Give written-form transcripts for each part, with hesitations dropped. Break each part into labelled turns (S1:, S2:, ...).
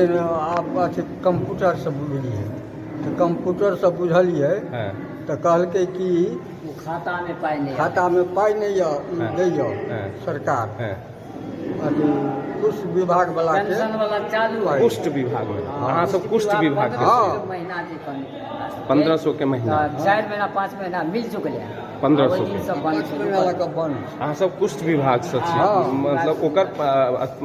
S1: आप अथी कंप्यूटर से बुझलिए तो कंप्यूटर से बुझलिए तो कहलकै कि
S2: वो खाता में पाई नहीं
S1: खाता में पाई नहीं दैय सरकार अथी कुछ विभाग वाला के
S2: पेंशन वाला चालू है
S3: कुष्ठ विभाग में अहाँ सब कुष्ठ विभाग के
S1: हाँ।
S2: महीना जे
S3: 1500 के महीना
S2: 4 महीना 5 महीना मिल चुकल है
S3: 1500
S2: दिन सब बंद छै
S1: वाला का बंद
S3: अहाँ सब कुष्ठ विभाग से छी
S1: हाँ।
S3: मतलब ओकर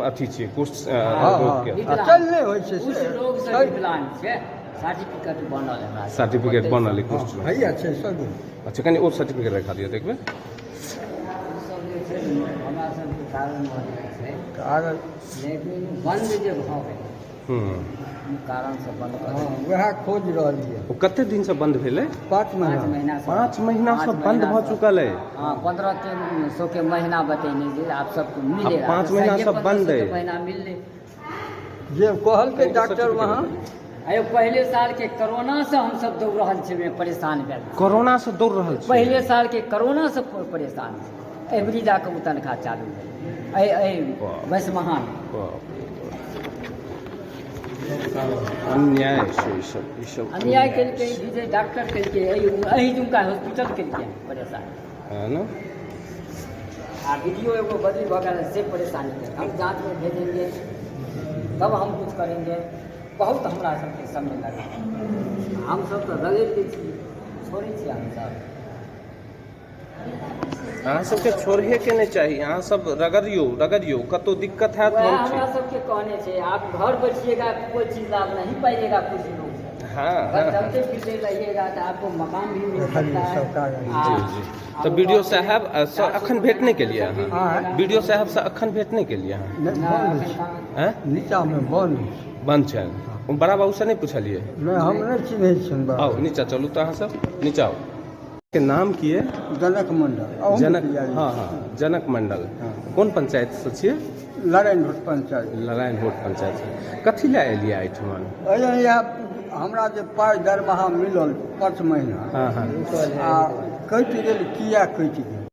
S3: अथी छी कुष्ठ
S1: हाँ
S3: रोग
S1: हाँ
S3: के
S1: आ चल नहीं होइ छै
S2: कुछ
S1: से
S2: लोग से विकलांग छै सर्टिफिकेट बनल है हमरा
S3: सर्टिफिकेट बनल है कुष्ठ रोग।
S1: भैया छै सब
S3: अच्छा कनी और सर्टिफिकेट रखा दिया देखबे
S2: सब जे छै हमरा सब के कारण भऽ जाइ छै
S1: कागज
S2: लेकिन बंद जे भऽ गेल कारण से बंद कर
S1: हाँ वएह खोज रहलिए
S3: ओ कते दिन से बंद भेलै
S1: 5 महीना
S2: 5 महीना से
S3: 5 महीना से बंद भ चुकल है
S2: हाँ 1500 के महीना बतेने जे आप सबको मिलेगा
S3: 5 महीना से बंद है।
S2: महीना मिलले
S1: जे कहलकै डॉक्टर वहाँ
S2: अयो पहले साल के कोरोना से हम सब दौड़ रहल छी में परेशान भेल
S3: कोरोना से दौड़ रहल छी
S2: पहले साल के कोरोना से परेशान छी एवरी जाके उ तनखा चालू भेल बस महान
S3: अन्याय छै ई सब
S2: अन्याय केलकै विजय डॉक्टर केलकै एही जुमका हॉस्पिटल केलकै परेशान
S3: है ना
S2: आ वीडियो एगो बदली भऽ गेल से परेशानी है हम जांच में भेजेंगे तब हम कुछ करेंगे बहुत हमरा सबके समय लगा हम सब तो रगड़ दै छी छोड़ै छी हम सब
S3: अहाँ सबके छोड़हे के नहीं चाहिए अहाँ सब रगड़ियो कतो दिक्कत है तो
S2: वह
S3: हम
S2: हमरा सबके कहने छै आप घर बैठिएगा कोई चीज आप नहीं पाइएगा कुछ लोग
S3: हाँ
S2: बस चलते फिरते रहिएगा तो आपको मकान भी मिल सकता है
S3: जी जी तो वीडियो साहब अखन भेटने के लिए अहाँ
S1: हाँ
S3: वीडियो साहब से अखन भेटने के लिए अहाँ
S1: नहीं बंद छै
S3: हैं
S1: नीचा में बंद छै
S3: बंद छै बड़ा बाबू से नहीं पूछलिए
S1: नहीं हम नहीं चिन्है छियनि
S3: आओ नीचा चलू तो अहाँ सब नीचा आओ के नाम की है
S1: जनक मंडल अहूँ
S3: जनक
S1: मुखिया जी।
S3: हाँ हाँ जनक मंडल
S1: हाँ।
S3: कौन पंचायत से छियै
S1: नारायण भट्ट पंचायत
S3: लड़ाइन वोट पंचायत से कथी लए एलियै एहिठमा
S1: इएह हमरा जे पाइ दरमाहा मिलल 5 महीना
S3: हाँ हाँ
S1: आ कटि गेल किया कटि गेल